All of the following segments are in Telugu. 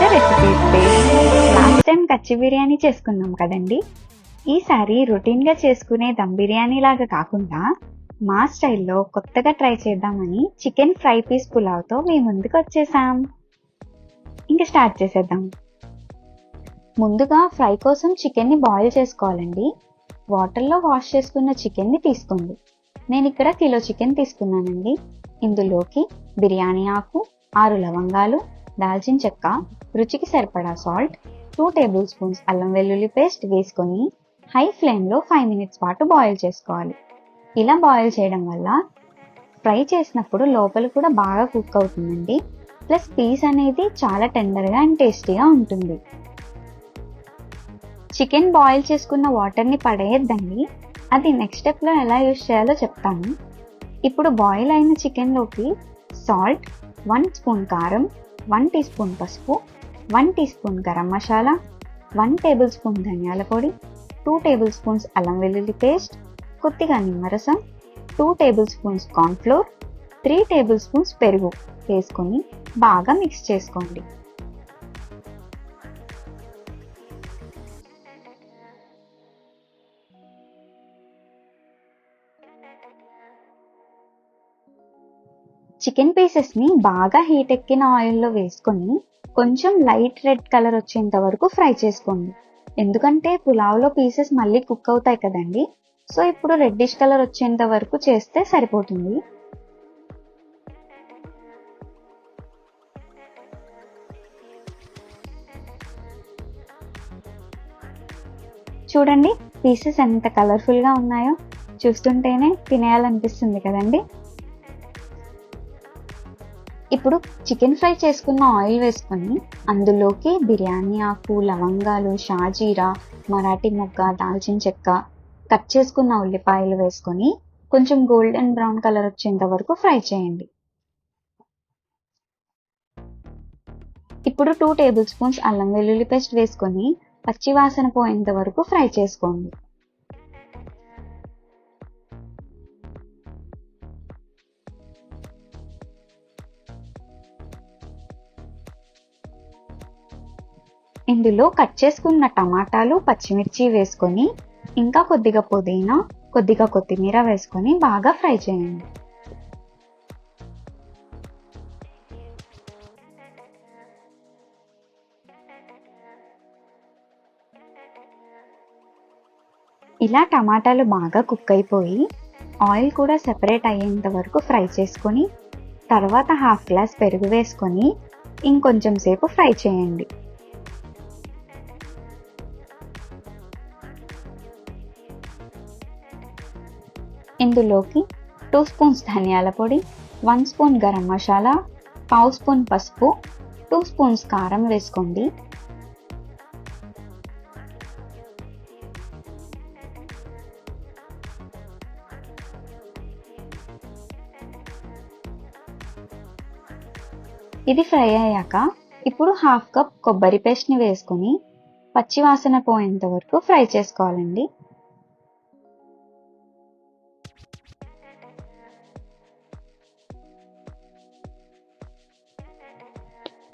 The recipes page. Last time కచ్చి బిర్యానీ చేసుకున్నాం కదండి. ఈసారి రొటీన్గా చేసుకునే దమ్ బిర్యానీ లాగా కాకుండా మా స్టైల్లో కొత్తగా ట్రై చేద్దామని చికెన్ ఫ్రై పీస్ పులావ్తో మీ ముందుకు వచ్చేసాం. ఇంకా స్టార్ట్ చేసేద్దాం. ముందుగా ఫ్రై కోసం చికెన్ని బాయిల్ చేసుకోవాలండి. వాటర్లో వాష్ చేసుకున్న చికెన్ని తీసుకోండి. నేను ఇక్కడ కిలో చికెన్ తీసుకున్నానండి. ఇందులోకి బిర్యానీ ఆకు, 6 లవంగాలు, దాల్చిన చెక్క, రుచికి సరిపడా సాల్ట్, 2 టేబుల్ స్పూన్స్ అల్లం వెల్లుల్లి పేస్ట్ వేసుకొని హై ఫ్లేమ్లో 5 మినిట్స్ పాటు బాయిల్ చేసుకోవాలి. ఇలా బాయిల్ చేయడం వల్ల ఫ్రై చేసినప్పుడు లోపల కూడా బాగా కుక్ అవుతుందండి. ప్లస్ పీస్ అనేది చాలా టెండర్గా అండ్ టేస్టీగా ఉంటుంది. చికెన్ బాయిల్ చేసుకున్న వాటర్ని పడేయద్దండి. అది నెక్స్ట్ స్టెప్లో ఎలా యూజ్ చేయాలో చెప్తాను. ఇప్పుడు బాయిల్ అయిన చికెన్లోకి సాల్ట్, 1 స్పూన్ కారం, 1 టీ స్పూన్ పసుపు, 1 teaspoon garam masala, 1 tablespoon ధనియాల పొడి, 2 టేబుల్ స్పూన్స్ అల్లం వెల్లుల్లి పేస్ట్, కొద్దిగా నిమ్మరసం, 2 table spoons cornflour, 3 table spoons పెరుగు వేసుకొని బాగా మిక్స్ చేసుకోండి. చికెన్ పీసెస్ని బాగా హీట్ ఎక్కిన ఆయిల్లో వేసుకొని కొంచెం లైట్ రెడ్ కలర్ వచ్చేంత వరకు ఫ్రై చేసుకోండి. ఎందుకంటే పులావ్లో పీసెస్ మళ్ళీ కుక్ అవుతాయి కదండి. సో ఇప్పుడు రెడ్డిష్ కలర్ వచ్చేంత వరకు చేస్తే సరిపోతుంది. చూడండి పీసెస్ ఎంత కలర్ఫుల్గా ఉన్నాయో. చూస్తుంటేనే తినేయాలనిపిస్తుంది కదండి. ఇప్పుడు చికెన్ ఫ్రై చేసుకున్న ఆయిల్ వేసుకొని అందులోకి బిర్యానీ ఆకు, లవంగాలు, షాజీరా, మరాఠీ మొగ్గ, దాల్చిన చెక్క, కట్ చేసుకున్న ఉల్లిపాయలు వేసుకొని కొంచెం గోల్డెన్ బ్రౌన్ కలర్ వచ్చేంత వరకు ఫ్రై చేయండి. ఇప్పుడు 2 టేబుల్ స్పూన్స్ అల్లం వెల్లుల్లి పేస్ట్ వేసుకొని పచ్చి వాసన పోయేంత వరకు ఫ్రై చేసుకోండి. ఇందులో కట్ చేసుకున్న టమాటాలు, పచ్చిమిర్చి వేసుకొని ఇంకా కొద్దిగా పుదీనా, కొద్దిగా కొత్తిమీర వేసుకొని బాగా ఫ్రై చేయండి. ఇలా టమాటాలు బాగా కుక్ అయిపోయి ఆయిల్ కూడా సెపరేట్ అయ్యేంత వరకు ఫ్రై చేసుకొని తర్వాత హాఫ్ గ్లాస్ పెరుగు వేసుకొని ఇంకొంచెం సేపు ఫ్రై చేయండి. ఇందులోకి 2 స్పూన్స్ ధనియాల పొడి, 1 స్పూన్ గరం మసాలా, 1/2 స్పూన్ పసుపు, 2 స్పూన్స్ కారం వేసుకోండి. ఇది ఫ్రై అయ్యాక ఇప్పుడు హాఫ్ కప్ కొబ్బరి పేస్ట్ని వేసుకొని పచ్చివాసన పోయేంత వరకు ఫ్రై చేసుకోవాలండి.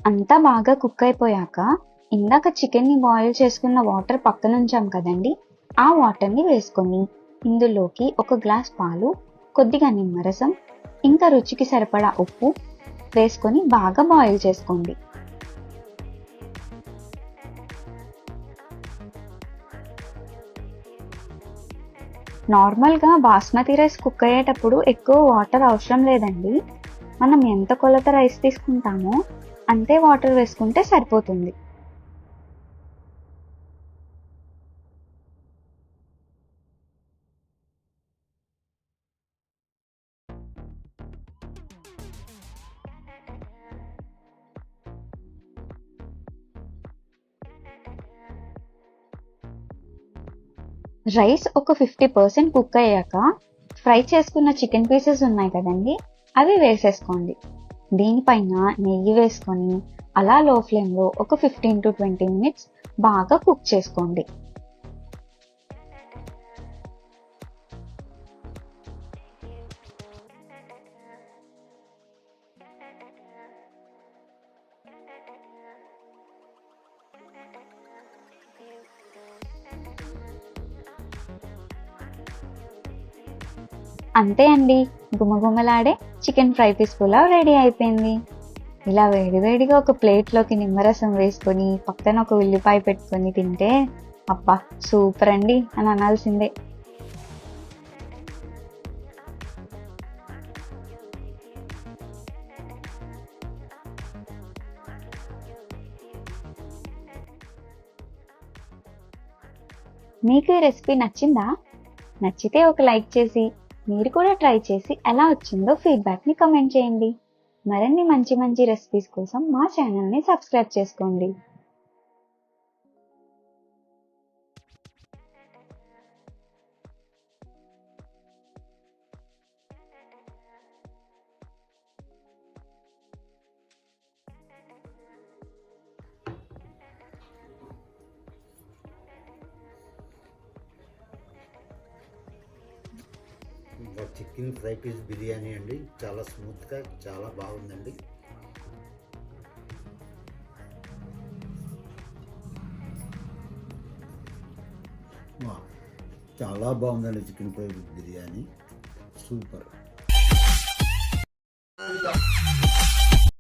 అంతా బాగా కుక్ అయిపోయాక ఇందాక చికెన్ని బాయిల్ చేసుకున్న వాటర్ పక్కన ఉంచాం కదండి. ఆ వాటర్ని వేసుకొని ఇందులోకి 1 గ్లాస్ పాలు, కొద్దిగా నిమ్మరసం, ఇంకా రుచికి సరిపడా ఉప్పు వేసుకొని బాగా బాయిల్ చేసుకోండి. నార్మల్గా బాస్మతి రైస్ కుక్ అయ్యేటప్పుడు ఎక్కువ వాటర్ అవసరం లేదండి. మనం ఎంత కొలత రైస్ తీసుకుంటామో అంతే వాటర్ వేసుకుంటే సరిపోతుంది. రైస్ ఒక 50% కుక్ అయ్యాక ఫ్రై చేసుకున్న చికెన్ పీసెస్ ఉన్నాయి కదండి, అవి వేసేసుకోండి. దీనిపైన నెయ్యి వేసుకొని అలా లో ఫ్లేమ్లో ఒక 15 to 20 మినిట్స్ బాగా కుక్ చేసుకోండి. అంతే అండి, గుమగుమలాడే chicken fry piece pulao ready అయిపోయింది. ఇలా వేడివేడిగా ఒక ప్లేట్లోకి నిమ్మరసం వేసుకొని పక్కన ఒక ఉల్లిపాయ పెట్టుకొని తింటే అబ్బా సూపర్ అండి అని అనాల్సిందే. మీకు ఈ రెసిపీ నచ్చిందా? నచ్చితే ఒక లైక్ చేసి మీరు కూడా ట్రై చేసి ఎలా వచ్చిందో ఫీడ్బ్యాక్ని కమెంట్ చేయండి. మరిన్ని మంచి మంచి రెసిపీస్ కోసం మా ఛానల్ని సబ్స్క్రైబ్ చేసుకోండి. ఇంకా చికెన్ ఫ్రై పీస్ బిర్యానీ అండి, చాలా స్మూత్గా చాలా బాగుందండి. చాలా బాగుందండి chicken fry piece biryani, super.